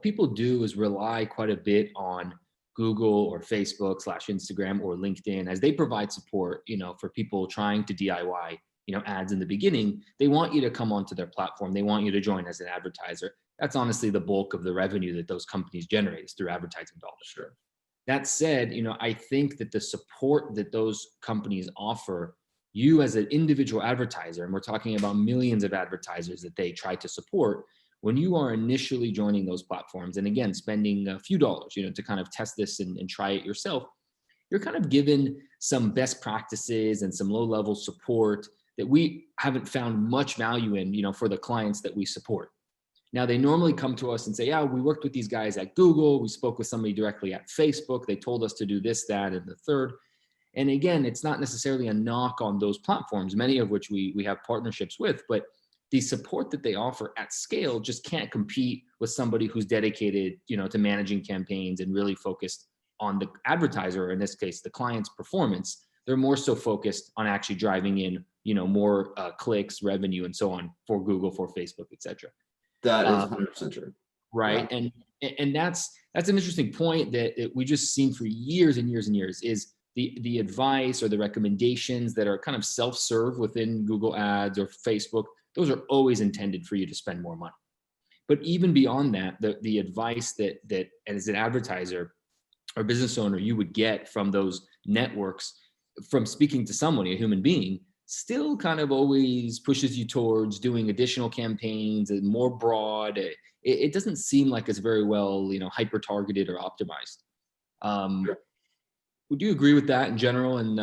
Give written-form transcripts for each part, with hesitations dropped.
what people do is rely quite a bit on Google or Facebook / Instagram or LinkedIn as they provide support, for people trying to DIY, ads in the beginning. They want you to come onto their platform. They want you to join as an advertiser. That's honestly the bulk of the revenue that those companies generate is through advertising dollars. Sure. That said, I think that the support that those companies offer you as an individual advertiser, and we're talking about millions of advertisers that they try to support, when you are initially joining those platforms, and again, spending a few dollars, to kind of test this and try it yourself, you're kind of given some best practices and some low-level support that we haven't found much value in, for the clients that we support. Now, they normally come to us and say, yeah, we worked with these guys at Google. We spoke with somebody directly at Facebook. They told us to do this, that, and the third. And again, it's not necessarily a knock on those platforms, many of which we have partnerships with, but the support that they offer at scale just can't compete with somebody who's dedicated, to managing campaigns and really focused on the advertiser, or in this case, the client's performance. They're more so focused on actually driving in, more clicks, revenue, and so on for Google, for Facebook, et cetera. That is 100% true. Right. Yeah. And that's an interesting point that we just seen for years and years and years is the advice or the recommendations that are kind of self-serve within Google Ads or Facebook. Those are always intended for you to spend more money. But even beyond that, the advice that as an advertiser or business owner you would get from those networks from speaking to someone, a human being, still kind of always pushes you towards doing additional campaigns and more broad. It doesn't seem like it's very well, hyper targeted or optimized. Sure. Would you agree with that in general? And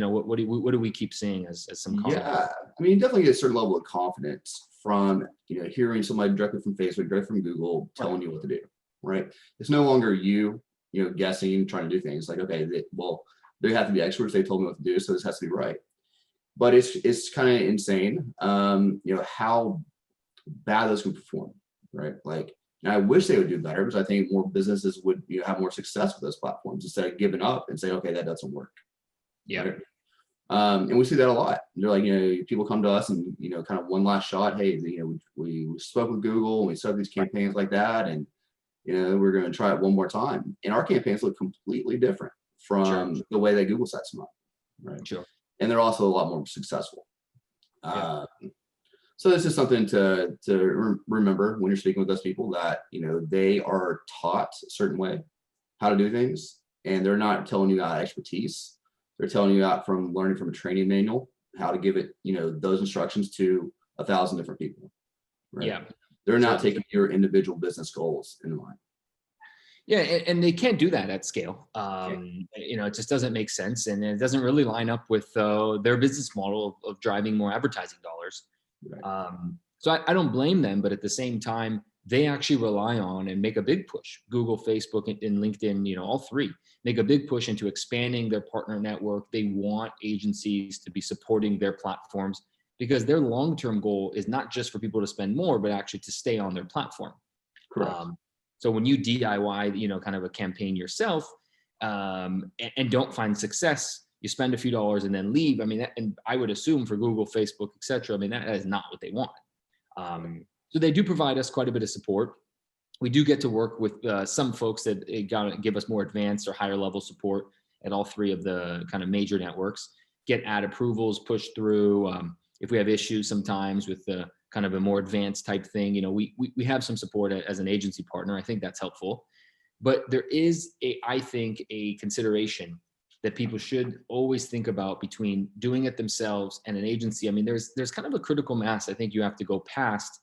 what do we keep seeing as some comments? Yeah, I mean, definitely get a certain level of confidence from hearing somebody directly from Facebook, directly from Google, telling you what to do. Right? It's no longer you guessing, trying to do things like, okay, they have to be experts. They told me what to do, so this has to be right. But it's kind of insane, how bad those can perform, right? Like, and I wish they would do better because I think more businesses would have more success with those platforms instead of giving up and say, okay, that doesn't work. Yeah. Right? And we see that a lot. They're like, people come to us and, kind of one last shot. Hey, we spoke with Google and we set up these campaigns like that. And, we're going to try it one more time. And our campaigns look completely different from the way that Google sets them up. Right. Sure. And they're also a lot more successful. So this is something to remember when you're speaking with those people that, they are taught a certain way how to do things, and they're not telling you out expertise. They're telling you out from learning from a training manual, how to give it, those instructions to 1,000 different people. Right? Yeah. They're not taking your individual business goals in mind. Yeah, and they can't do that at scale. It just doesn't make sense, and it doesn't really line up with their business model of driving more advertising dollars. Right. So I don't blame them, but at the same time, they actually rely on and make a big push. Google, Facebook, and LinkedIn, all three make a big push into expanding their partner network. They want agencies to be supporting their platforms because their long-term goal is not just for people to spend more, but actually to stay on their platform. Correct. So when you DIY, kind of a campaign yourself, and don't find success, you spend a few dollars and then leave. I mean, and I would assume for Google, Facebook, et cetera, I mean, that is not what they want. So they do provide us quite a bit of support. We do get to work with some folks that give us more advanced or higher level support at all three of the kind of major networks, get ad approvals pushed through. If we have issues sometimes with the kind of a more advanced type thing, we have some support as an agency partner. I think that's helpful. But there is I think a consideration that people should always think about between doing it themselves and an agency. I mean, there's kind of a critical mass I think you have to go past.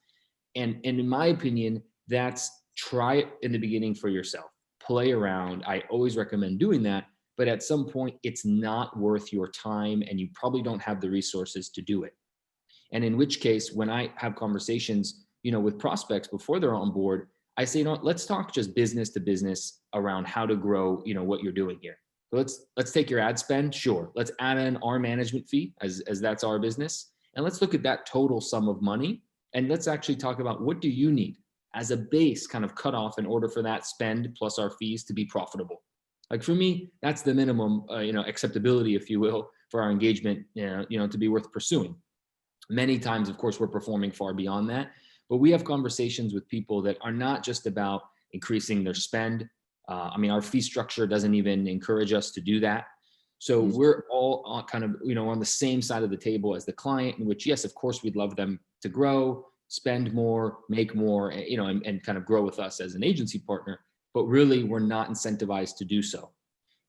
And in my opinion, that's try it in the beginning for yourself. Play around. I always recommend doing that. But at some point, it's not worth your time and you probably don't have the resources to do it. And in which case, when I have conversations, with prospects before they're on board, I say, let's talk just business to business around how to grow, what you're doing here. So let's take your ad spend. Sure. Let's add in our management fee as that's our business. And let's look at that total sum of money. And let's actually talk about what do you need as a base kind of cutoff in order for that spend plus our fees to be profitable. Like for me, that's the minimum, acceptability, if you will, for our engagement, to be worth pursuing. Many times, of course, we're performing far beyond that, but we have conversations with people that are not just about increasing their spend. I mean, our fee structure doesn't even encourage us to do that. So we're all on kind of, on the same side of the table as the client, in which, yes, of course, we'd love them to grow, spend more, make more, and kind of grow with us as an agency partner, but really we're not incentivized to do so.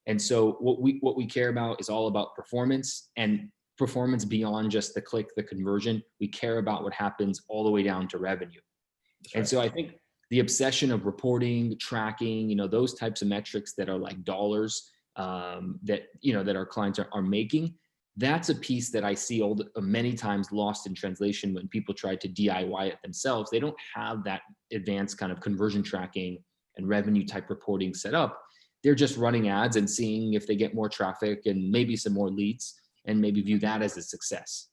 And so what we care about is all about performance, and performance beyond just the click, the conversion. We care about what happens all the way down to revenue. And so I think the obsession of reporting, tracking, those types of metrics that are like dollars, that our clients are making, that's a piece that I see many times lost in translation when people try to DIY it themselves. They don't have that advanced kind of conversion tracking and revenue type reporting set up. They're just running ads and seeing if they get more traffic and maybe some more leads, and maybe view that as a success.